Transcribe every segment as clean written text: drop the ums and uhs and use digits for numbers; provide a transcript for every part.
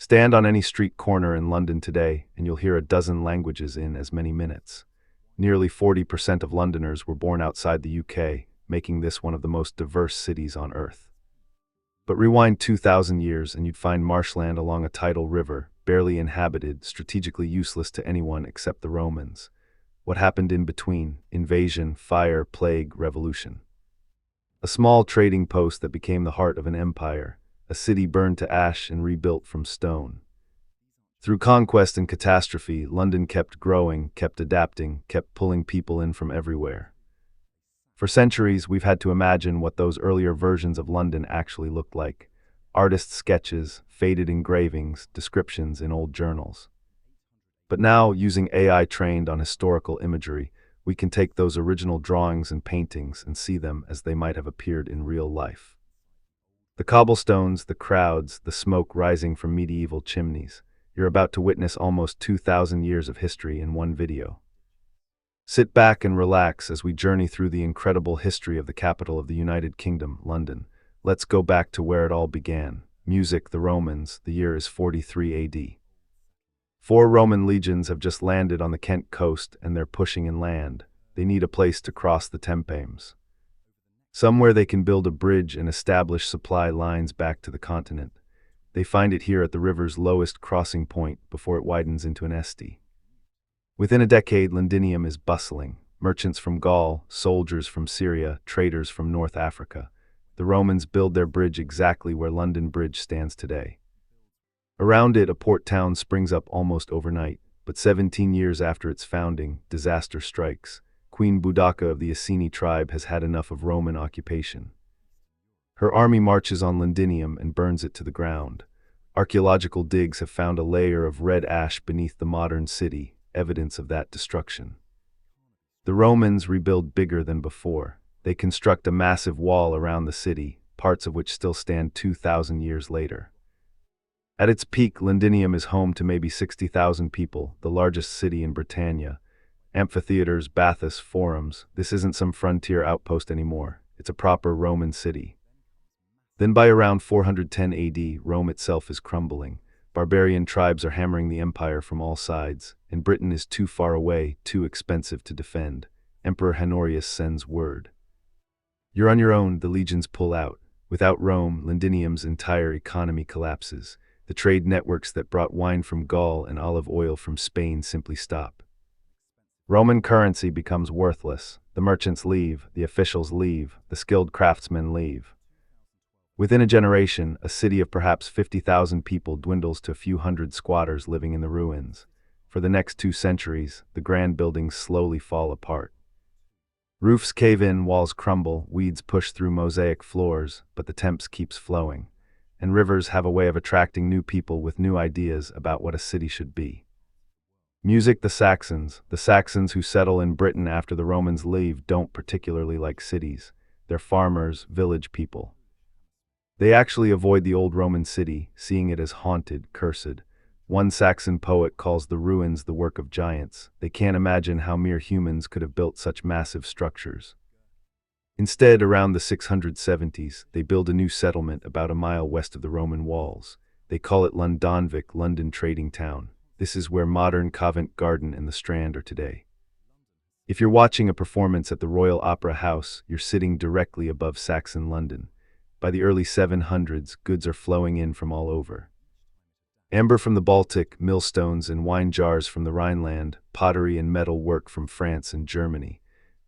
Stand on any street corner in London today, and you'll hear a dozen languages in as many minutes. Nearly 40% of Londoners were born outside the UK, making this one of the most diverse cities on Earth. But rewind 2,000 years and you'd find marshland along a tidal river, barely inhabited, strategically useless to anyone except the Romans. What happened in between? Invasion, fire, plague, revolution. A small trading post that became the heart of an empire, a city burned to ash and rebuilt from stone. Through conquest and catastrophe, London kept growing, kept adapting, kept pulling people in from everywhere. For centuries, we've had to imagine what those earlier versions of London actually looked like. Artists' sketches, faded engravings, descriptions in old journals. But now, using AI trained on historical imagery, we can take those original drawings and paintings and see them as they might have appeared in real life. The cobblestones, the crowds, the smoke rising from medieval chimneys. You're about to witness almost 2,000 years of history in one video. Sit back and relax as we journey through the incredible history of the capital of the United Kingdom, London. Let's go back to where it all began. Music, the Romans, the year is 43 AD. 4 Roman legions have just landed on the Kent coast and they're pushing inland. They need a place to cross the Thames. Somewhere they can build a bridge and establish supply lines back to the continent. They find it here at the river's lowest crossing point before it widens into an estuary. Within a decade, Londinium is bustling. Merchants from Gaul, soldiers from Syria, traders from North Africa. The Romans build their bridge exactly where London Bridge stands today. Around it, a port town springs up almost overnight, but 17 years after its founding, disaster strikes. Queen Boudicca of the Iceni tribe has had enough of Roman occupation. Her army marches on Londinium and burns it to the ground. Archaeological digs have found a layer of red ash beneath the modern city, evidence of that destruction. The Romans rebuild bigger than before. They construct a massive wall around the city, parts of which still stand 2,000 years later. At its peak, Londinium is home to maybe 60,000 people, the largest city in Britannia. Amphitheaters, baths, forums. This isn't some frontier outpost anymore. It's a proper Roman city. Then by around 410 AD, Rome itself is crumbling. Barbarian tribes are hammering the empire from all sides, and Britain is too far away, too expensive to defend. Emperor Honorius sends word. You're on your own, the legions pull out. Without Rome, Londinium's entire economy collapses. The trade networks that brought wine from Gaul and olive oil from Spain simply stop. Roman currency becomes worthless. The merchants leave, the officials leave, the skilled craftsmen leave. Within a generation, a city of perhaps 50,000 people dwindles to a few hundred squatters living in the ruins. For the next 2 centuries, the grand buildings slowly fall apart. Roofs cave in, walls crumble, weeds push through mosaic floors, but the Thames keeps flowing. And rivers have a way of attracting new people with new ideas about what a city should be. Music, the Saxons who settle in Britain after the Romans leave, don't particularly like cities. They're farmers, village people. They actually avoid the old Roman city, seeing it as haunted, cursed. One Saxon poet calls the ruins the work of giants. They can't imagine how mere humans could have built such massive structures. Instead, around the 670s, they build a new settlement about a mile west of the Roman walls. They call it Londonvik, London Trading Town. This is where modern Covent Garden and the Strand are today. If you're watching a performance at the Royal Opera House, you're sitting directly above Saxon London. By the early 700s, goods are flowing in from all over. Amber from the Baltic, millstones and wine jars from the Rhineland, pottery and metal work from France and Germany.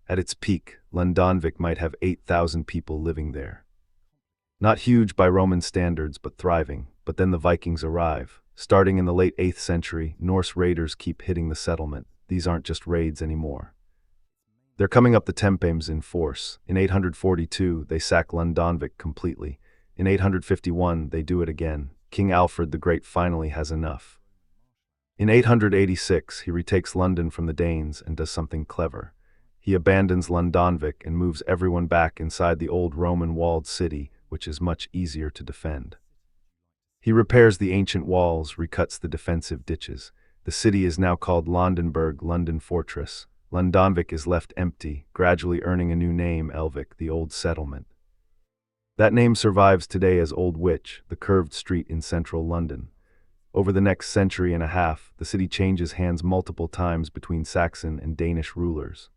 At its peak, Londonvik might have 8,000 people living there. Not huge by Roman standards, but thriving. But then the Vikings arrive. Starting in the late 8th century, Norse raiders keep hitting the settlement. These aren't just raids anymore. They're coming up the Thames in force. In 842, they sack Londonvik completely. In 851, they do it again. King Alfred the Great finally has enough. In 886, he retakes London from the Danes and does something clever. He abandons Londonvik and moves everyone back inside the old Roman walled city, which is much easier to defend. He repairs the ancient walls, recuts the defensive ditches. The city is now called Londenburg, London Fortress. Londonvik is left empty, gradually earning a new name, Elvik, the old settlement. That name survives today as Old Witch, the curved street in central London. Over the next century and a half, the city changes hands multiple times between Saxon and Danish rulers.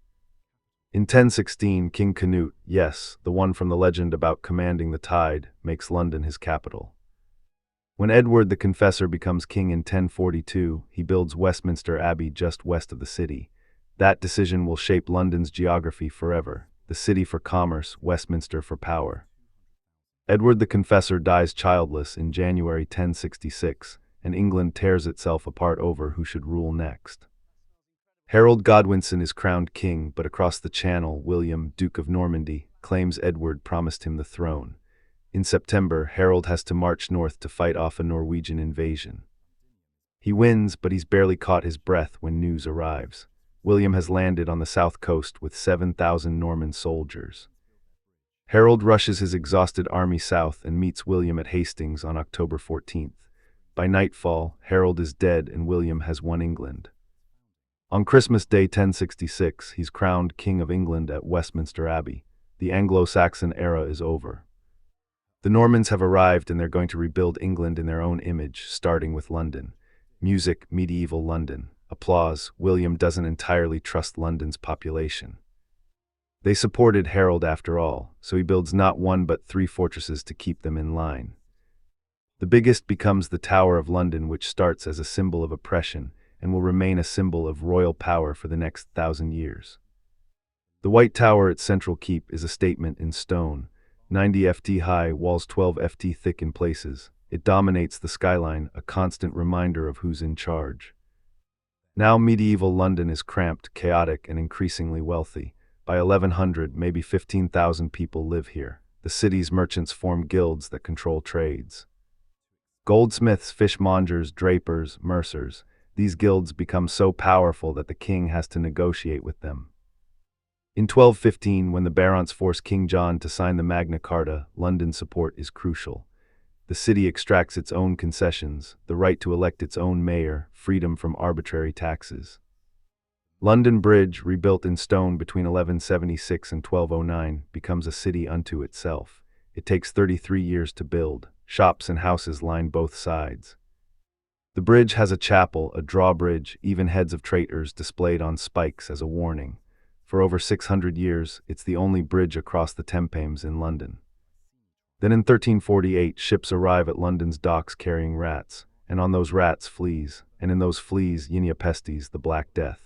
In 1016, King Canute, yes, the one from the legend about commanding the tide, makes London his capital. When Edward the Confessor becomes king in 1042, he builds Westminster Abbey just west of the city. That decision will shape London's geography forever. The city for commerce, Westminster for power. Edward the Confessor dies childless in January 1066, and England tears itself apart over who should rule next. Harold Godwinson is crowned king, but across the Channel, William, Duke of Normandy, claims Edward promised him the throne. In September, Harold has to march north to fight off a Norwegian invasion. He wins, but he's barely caught his breath when news arrives. William has landed on the south coast with 7,000 Norman soldiers. Harold rushes his exhausted army south and meets William at Hastings on October 14th. By nightfall, Harold is dead and William has won England. On Christmas Day 1066, he's crowned King of England at Westminster Abbey. The Anglo-Saxon era is over. The Normans have arrived and they're going to rebuild England in their own image, starting with London. Music, medieval London. Applause, William doesn't entirely trust London's population. They supported Harold after all, so he builds not one but 3 fortresses to keep them in line. The biggest becomes the Tower of London, which starts as a symbol of oppression and will remain a symbol of royal power for the next 1,000 years. The White Tower at Central Keep is a statement in stone, 90 ft high, walls 12 ft thick in places. It dominates the skyline, a constant reminder of who's in charge. Now medieval London is cramped, chaotic, and increasingly wealthy. By 1100, maybe 15,000 people live here. The city's merchants form guilds that control trades. Goldsmiths, fishmongers, drapers, mercers. These guilds become so powerful that the king has to negotiate with them. In 1215, when the barons force King John to sign the Magna Carta, London's support is crucial. The city extracts its own concessions, the right to elect its own mayor, freedom from arbitrary taxes. London Bridge, rebuilt in stone between 1176 and 1209, becomes a city unto itself. It takes 33 years to build. Shops and houses line both sides. The bridge has a chapel, a drawbridge, even heads of traitors displayed on spikes as a warning. For over 600 years, it's the only bridge across the Thames in London. Then in 1348, ships arrive at London's docks carrying rats, and on those rats fleas, and in those fleas Yinia pestis, the Black Death.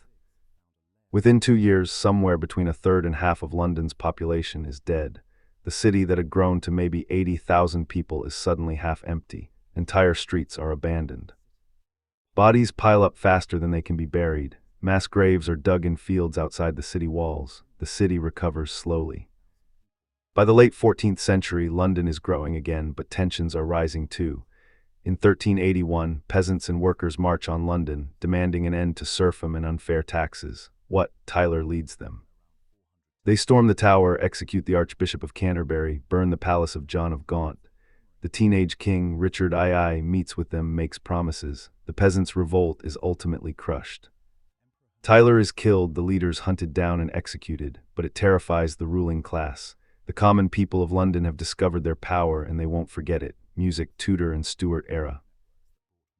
Within 2 years, somewhere between a third and half of London's population is dead. The city that had grown to maybe 80,000 people is suddenly half empty. Entire streets are abandoned. Bodies pile up faster than they can be buried. Mass graves are dug in fields outside the city walls. The city recovers slowly. By the late 14th century, London is growing again, but tensions are rising too. In 1381, peasants and workers march on London, demanding an end to serfdom and unfair taxes. Tyler leads them. They storm the Tower, execute the Archbishop of Canterbury, burn the Palace of John of Gaunt. The teenage king, Richard II, meets with them, makes promises. The peasants' revolt is ultimately crushed. Tyler is killed, the leaders hunted down and executed, but it terrifies the ruling class. The common people of London have discovered their power and they won't forget it. Music, Tudor and Stuart era.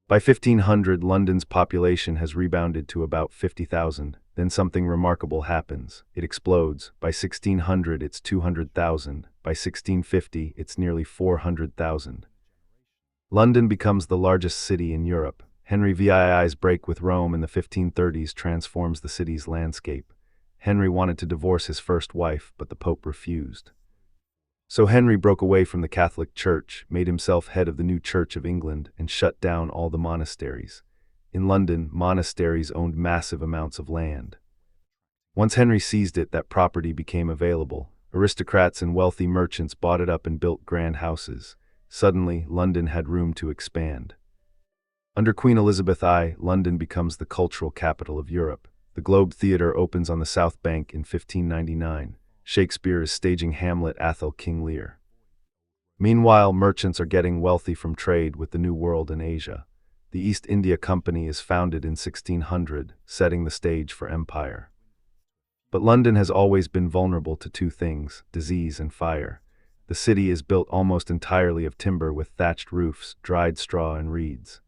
By 1500, London's population has rebounded to about 50,000. Then something remarkable happens. It explodes. By 1600, it's 200,000. By 1650, it's nearly 400,000. London becomes the largest city in Europe. Henry VII's break with Rome in the 1530s transforms the city's landscape. Henry wanted to divorce his first wife, but the Pope refused. So Henry broke away from the Catholic Church, made himself head of the new Church of England, and shut down all the monasteries. In London, monasteries owned massive amounts of land. Once Henry seized it, that property became available. Aristocrats and wealthy merchants bought it up and built grand houses. Suddenly, London had room to expand. Under Queen Elizabeth I, London becomes the cultural capital of Europe. The Globe Theatre opens on the South Bank in 1599. Shakespeare is staging Hamlet, Athol, King Lear. Meanwhile, merchants are getting wealthy from trade with the New World and Asia. The East India Company is founded in 1600, setting the stage for empire. But London has always been vulnerable to 2 things, disease and fire. The city is built almost entirely of timber with thatched roofs, dried straw and reeds.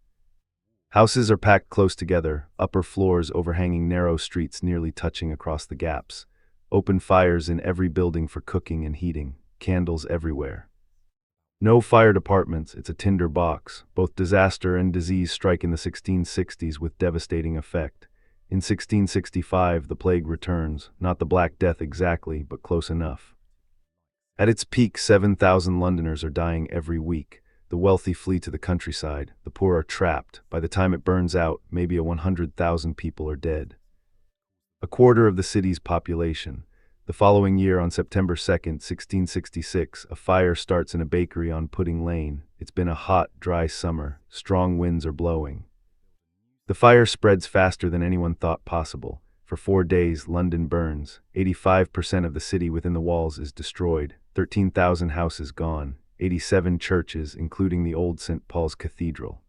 Houses are packed close together, upper floors overhanging narrow streets nearly touching across the gaps. Open fires in every building for cooking and heating, candles everywhere. No fire departments, it's a tinder box. Both disaster and disease strike in the 1660s with devastating effect. In 1665, the plague returns, not the Black Death exactly, but close enough. At its peak, 7,000 Londoners are dying every week. The wealthy flee to the countryside, the poor are trapped. By the time it burns out, maybe 100,000 people are dead. A quarter of the city's population. The following year, on September 2nd, 1666, a fire starts in a bakery on Pudding Lane. It's been a hot, dry summer. Strong winds are blowing. The fire spreads faster than anyone thought possible. For 4 days, London burns. 85% of the city within the walls is destroyed. 13,000 houses gone. 87 churches, including the old St. Paul's Cathedral.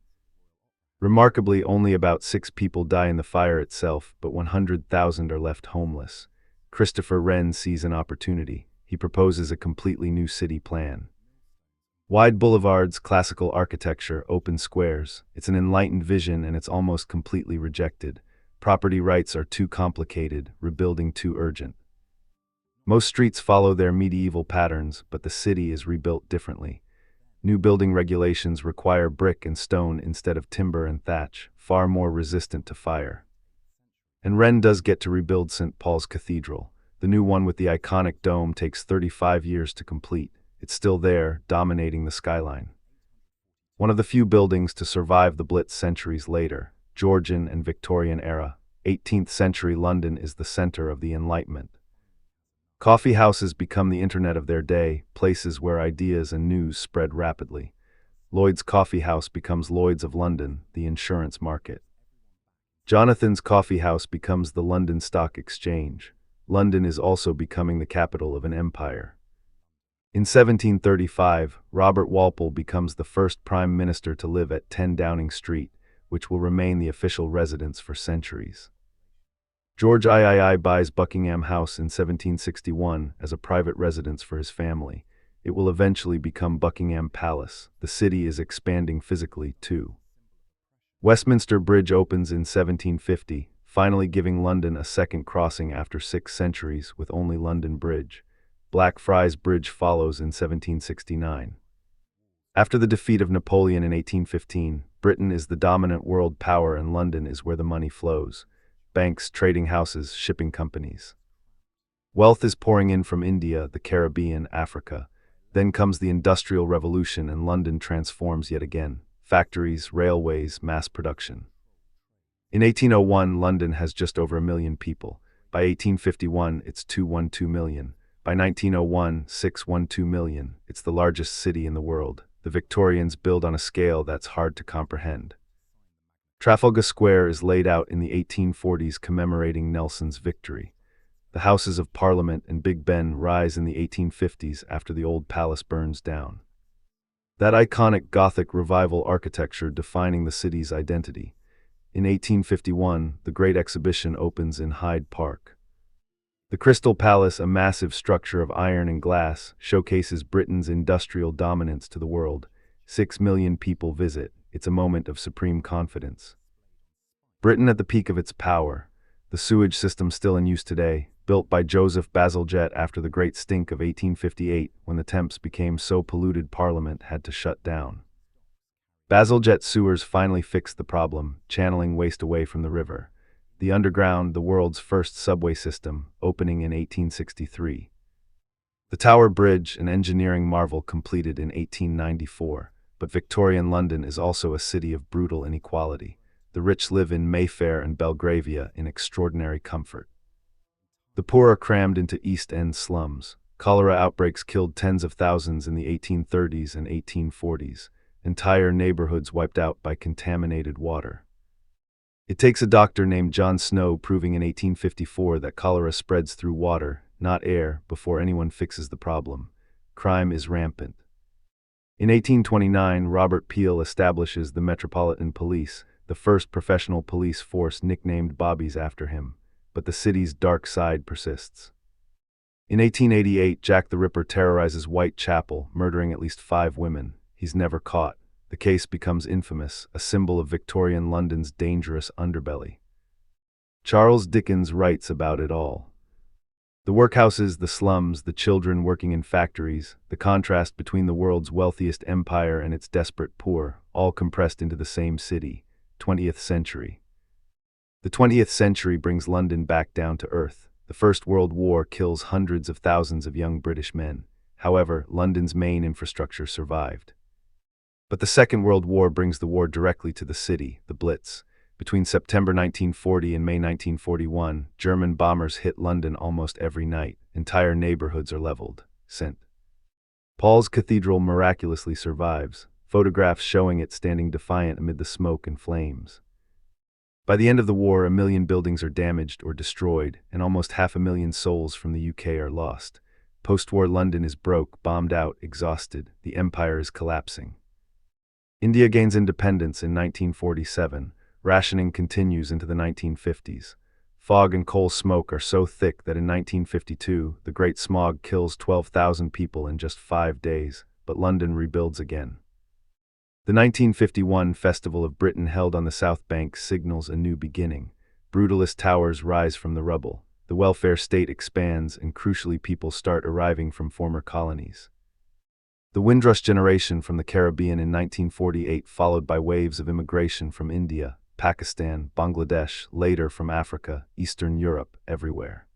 Remarkably, only about 6 people die in the fire itself, but 100,000 are left homeless. Christopher Wren sees an opportunity. He proposes a completely new city plan. Wide boulevards, classical architecture, open squares. It's an enlightened vision and it's almost completely rejected. Property rights are too complicated, rebuilding too urgent. Most streets follow their medieval patterns, but the city is rebuilt differently. New building regulations require brick and stone instead of timber and thatch, far more resistant to fire. And Wren does get to rebuild St. Paul's Cathedral. The new one with the iconic dome takes 35 years to complete. It's still there, dominating the skyline. One of the few buildings to survive the Blitz centuries later, Georgian and Victorian era. 18th century London is the center of the Enlightenment. Coffee houses become the internet of their day, places where ideas and news spread rapidly. Lloyd's Coffee House becomes Lloyd's of London, the insurance market. Jonathan's Coffee House becomes the London Stock Exchange. London is also becoming the capital of an empire. In 1735, Robert Walpole becomes the first prime minister to live at 10 Downing Street, which will remain the official residence for centuries. George III buys Buckingham House in 1761 as a private residence for his family. It will eventually become Buckingham Palace. The city is expanding physically, too. Westminster Bridge opens in 1750, finally giving London a second crossing after 6 centuries with only London Bridge. Blackfriars Bridge follows in 1769. After the defeat of Napoleon in 1815, Britain is the dominant world power and London is where the money flows. Banks, trading houses, shipping companies. Wealth is pouring in from India, the Caribbean, Africa. Then comes the Industrial Revolution and London transforms yet again. Factories, railways, mass production. In 1801, London has just over 1 million people. By 1851, it's 212 million. By 1901, 612 million. It's the largest city in the world. The Victorians build on a scale that's hard to comprehend. Trafalgar Square is laid out in the 1840s commemorating Nelson's victory. The Houses of Parliament and Big Ben rise in the 1850s after the old palace burns down. That iconic Gothic revival architecture defining the city's identity. In 1851, the Great Exhibition opens in Hyde Park. The Crystal Palace, a massive structure of iron and glass, showcases Britain's industrial dominance to the world. 6 million people visit. It's a moment of supreme confidence. Britain at the peak of its power. The sewage system still in use today, built by Joseph Bazalgette after the Great Stink of 1858, when the Thames became so polluted Parliament had to shut down. Bazalgette sewers finally fixed the problem, channeling waste away from the river. The Underground, the world's first subway system, opening in 1863. The Tower Bridge, an engineering marvel, completed in 1894. But Victorian London is also a city of brutal inequality. The rich live in Mayfair and Belgravia in extraordinary comfort. The poor are crammed into East End slums. Cholera outbreaks killed tens of thousands in the 1830s and 1840s. Entire neighborhoods wiped out by contaminated water. It takes a doctor named John Snow proving in 1854 that cholera spreads through water, not air, before anyone fixes the problem. Crime is rampant. In 1829, Robert Peel establishes the Metropolitan Police, the first professional police force nicknamed Bobbies after him, but the city's dark side persists. In 1888, Jack the Ripper terrorizes Whitechapel, murdering at least 5 women. He's never caught. The case becomes infamous, a symbol of Victorian London's dangerous underbelly. Charles Dickens writes about it all. The workhouses, the slums, the children working in factories, the contrast between the world's wealthiest empire and its desperate poor, all compressed into the same city, 20th century. The 20th century brings London back down to earth. The First World War kills hundreds of thousands of young British men. However, London's main infrastructure survived. But the Second World War brings the war directly to the city, the Blitz. Between September 1940 and May 1941, German bombers hit London almost every night. Entire neighborhoods are leveled. St. Paul's Cathedral miraculously survives, photographs showing it standing defiant amid the smoke and flames. By the end of the war, 1 million buildings are damaged or destroyed, and almost 500,000 souls from the UK are lost. Post-war London is broke, bombed out, exhausted. The empire is collapsing. India gains independence in 1947. Rationing continues into the 1950s. Fog and coal smoke are so thick that in 1952, the Great Smog kills 12,000 people in just 5 days, but London rebuilds again. The 1951 Festival of Britain held on the South Bank signals a new beginning. Brutalist towers rise from the rubble. The welfare state expands, and crucially people start arriving from former colonies. The Windrush generation from the Caribbean in 1948, followed by waves of immigration from India, Pakistan, Bangladesh, later from Africa, Eastern Europe, everywhere.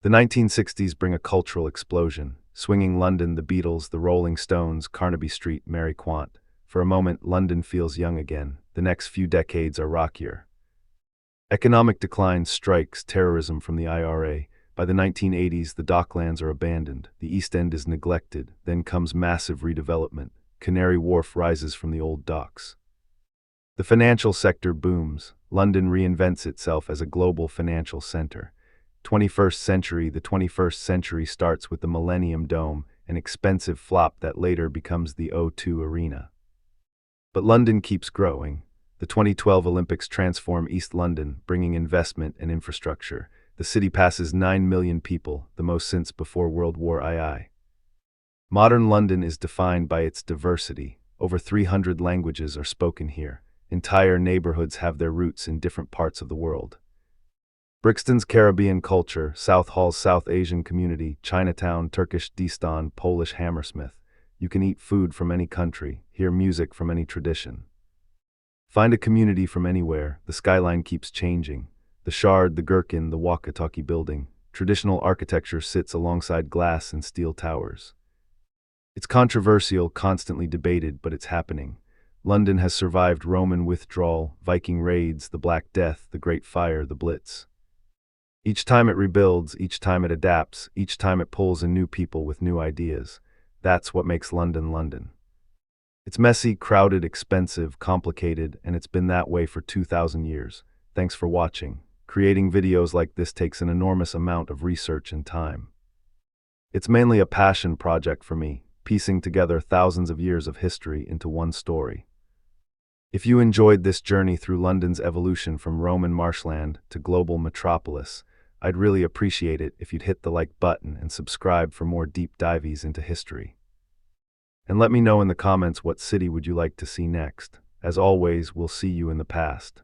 The 1960s bring a cultural explosion. Swinging London, the Beatles, the Rolling Stones, Carnaby Street, Mary Quant. For a moment, London feels young again. The next few decades are rockier. Economic decline strikes, terrorism from the IRA. By the 1980s, the docklands are abandoned. The East End is neglected. Then comes massive redevelopment. Canary Wharf rises from the old docks. The financial sector booms. London reinvents itself as a global financial center. 21st century. The 21st century starts with the Millennium Dome, an expensive flop that later becomes the O2 Arena. But London keeps growing. The 2012 Olympics transform East London, bringing investment and infrastructure. The city passes 9 million people, the most since before World War II. Modern London is defined by its diversity. Over 300 languages are spoken here. Entire neighborhoods have their roots in different parts of the world. Brixton's Caribbean culture, Southall's South Asian community, Chinatown, Turkish Distan, Polish Hammersmith. You can eat food from any country, hear music from any tradition. Find a community from anywhere. The skyline keeps changing. The Shard, the Gherkin, the Walkie-Talkie Building. Traditional architecture sits alongside glass and steel towers. It's controversial, constantly debated, but it's happening. London has survived Roman withdrawal, Viking raids, the Black Death, the Great Fire, the Blitz. Each time it rebuilds, each time it adapts, each time it pulls in new people with new ideas. That's what makes London London. It's messy, crowded, expensive, complicated, and it's been that way for 2,000 years. Thanks for watching. Creating videos like this takes an enormous amount of research and time. It's mainly a passion project for me, piecing together thousands of years of history into one story. If you enjoyed this journey through London's evolution from Roman marshland to global metropolis, I'd really appreciate it if you'd hit the like button and subscribe for more deep dives into history. And let me know in the comments what city would you like to see next. As always, we'll see you in the past.